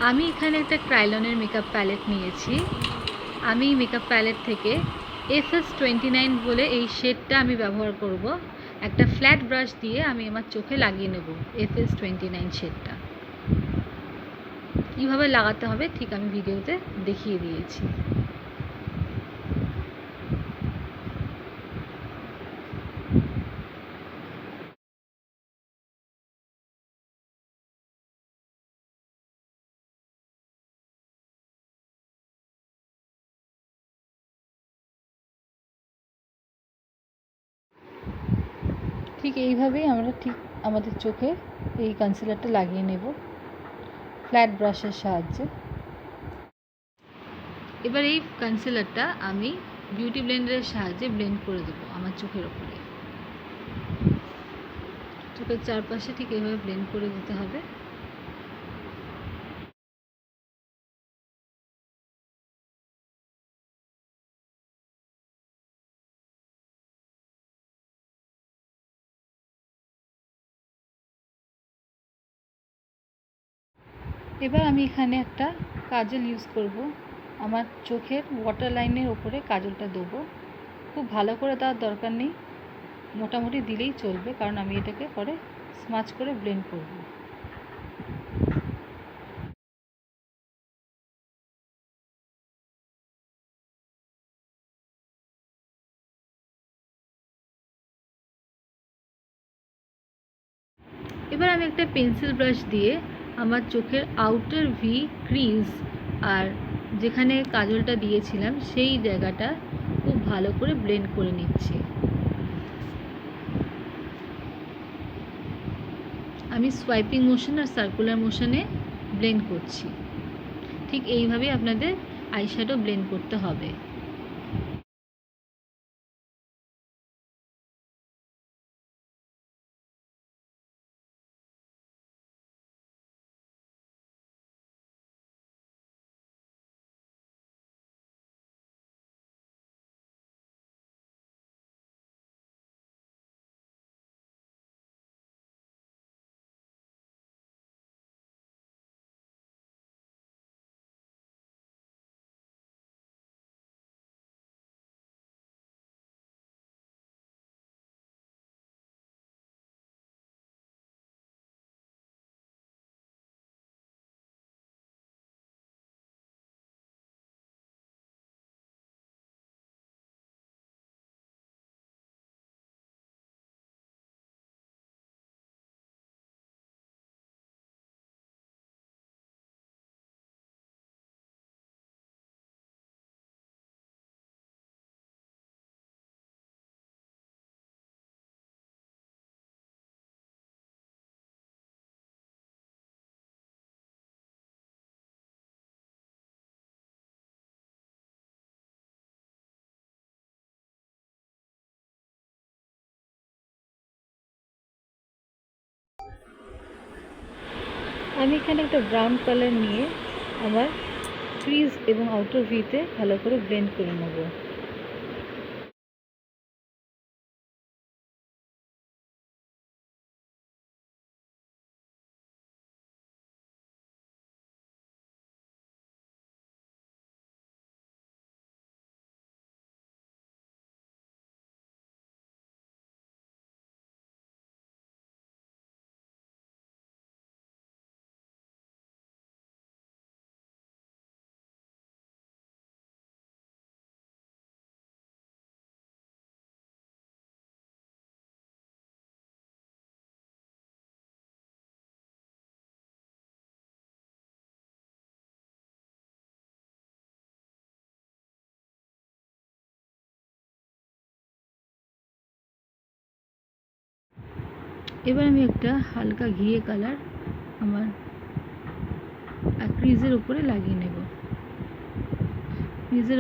আমি এখানে একটা ক্রাইলনের মেকআপ প্যালেট নিয়েছি। আমি মেকআপ প্যালেট থেকে FS29 বলে এই শেডটা আমি ব্যবহার করব। একটা ফ্ল্যাট ব্রাশ দিয়ে আমি আমার চোখে লাগিয়ে নেব FS29 শেডটা। কীভাবে লাগাতে হবে ঠিক আমি ভিডিওতে দেখিয়ে দিয়েছি। ঠিক এইভাবেই আমরা ঠিক আমাদের চোখে এই কনসিলারটা লাগিয়ে নেব ফ্ল্যাট ব্রাশের সাহায্যে। এবার এই কনসিলারটা আমি বিউটি ব্লেন্ডারের সাহায্যে ব্লেন্ড করে দেবো আমার চোখের ওপরে। চোখের চারপাশে ঠিক এইভাবে ব্লেন্ড করে দিতে হবে। এবার আমি এখানে একটা কাজল ইউজ করব। আমার চোখের ওয়াটার লাইনের ওপরে কাজলটা দেবো। খুব ভালো করে দেওয়ার দরকার নেই, মোটামুটি দিলেই চলবে, কারণ আমি এটাকে পরে স্মাচ করে ব্লেন্ড করব। এবার আমি একটা পেন্সিল ব্রাশ দিয়ে আমার চোখের আউটার ভি ক্রিজ আর যেখানে কাজলটা দিয়েছিলাম সেই জায়গাটা খুব ভালো করে ব্লেন্ড করে নিচ্ছি। আমি সোয়াইপিং মোশন আর সার্কুলার মোশনে ব্লেন্ড করছি। ঠিক এইভাবেই আপনাদের আইশ্যাডো ব্লেন্ড করতে হবে। আমি এখানে একটা ব্রাউন কালার নিয়ে আমার ক্রিজ এবং আউটার ভিতে ভালো করে ব্লেন্ড করে নেব। এবার আমি একটা হালকা ঘিয়ে কালার আমার ক্রিজের উপরে লাগিয়ে নেব। ক্রিজের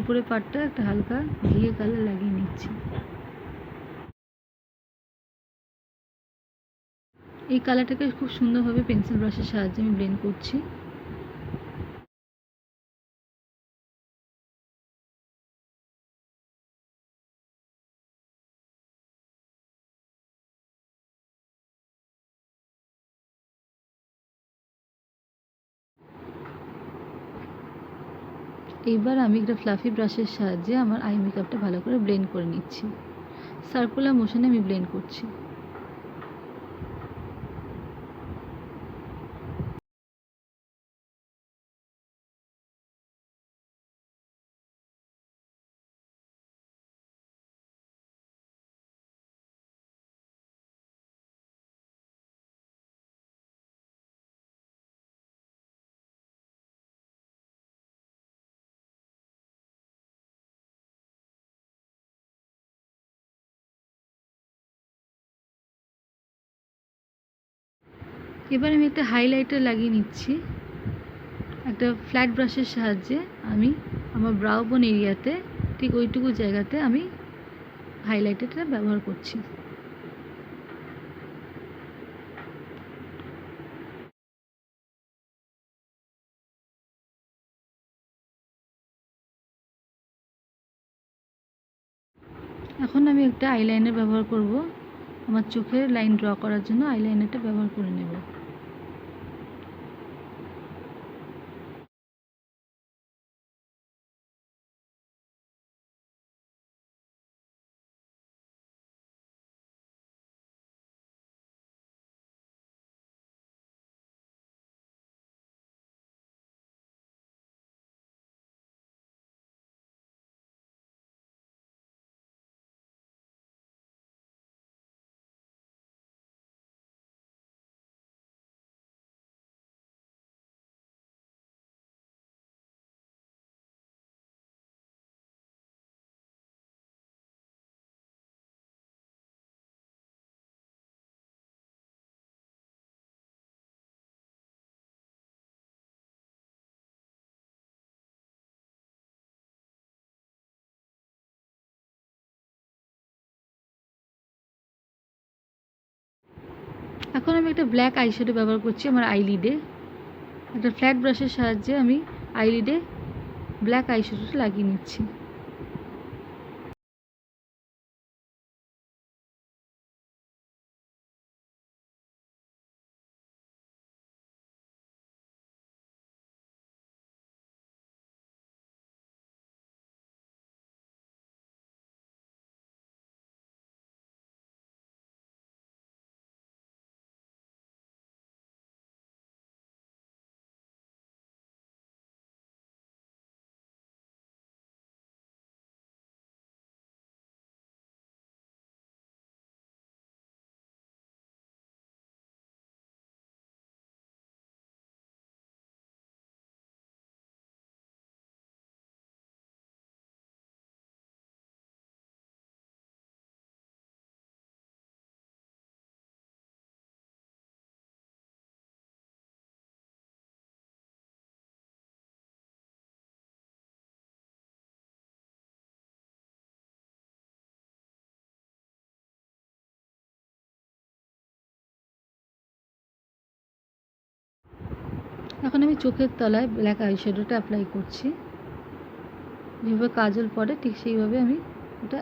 উপরে পাটটা একটা হালকা ঘিয়ে কালার লাগিয়ে নিচ্ছি। এই কালারটাকে খুব সুন্দরভাবে পেন্সিল ব্রাশের সাহায্যে আমি ব্লেন্ড করছি। এইবার আমি একটা ফ্লাফি ব্রাশের সাহায্যে আমার আই মেকআপটা ভালো করে ব্লেন্ড করে নিচ্ছি। সার্কুলার মোশনে আমি ব্লেন্ড করছি। এবার আমি একটা হাইলাইটার লাগিয়ে নিচ্ছি। একটা ফ্ল্যাট ব্রাশের সাহায্যে আমি আমার ব্রাউ বোন এরিয়াতে ঠিক ওইটুকু জায়গাতে আমি হাইলাইটারটা ব্যবহার করছি। এখন আমি একটা আইলাইনার ব্যবহার করব। আমার চোখের লাইন ড্র করার জন্য আইলাইনারটা ব্যবহার করে নেব। এখন আমি একটা ব্ল্যাক আইশ্যাডো ব্যবহার করছি আমার আইলিডে। একটা ফ্ল্যাট ব্রাশের সাহায্যে আমি আইলিডে ব্ল্যাক আইশ্যাডোটা লাগিয়ে নিচ্ছি। এখন আমি চোখের তলায় ব্ল্যাক আইশ্যাডোটা অ্যাপ্লাই করছি। যেভাবে কাজল পড়ে ঠিক সেইভাবে আমি ওটা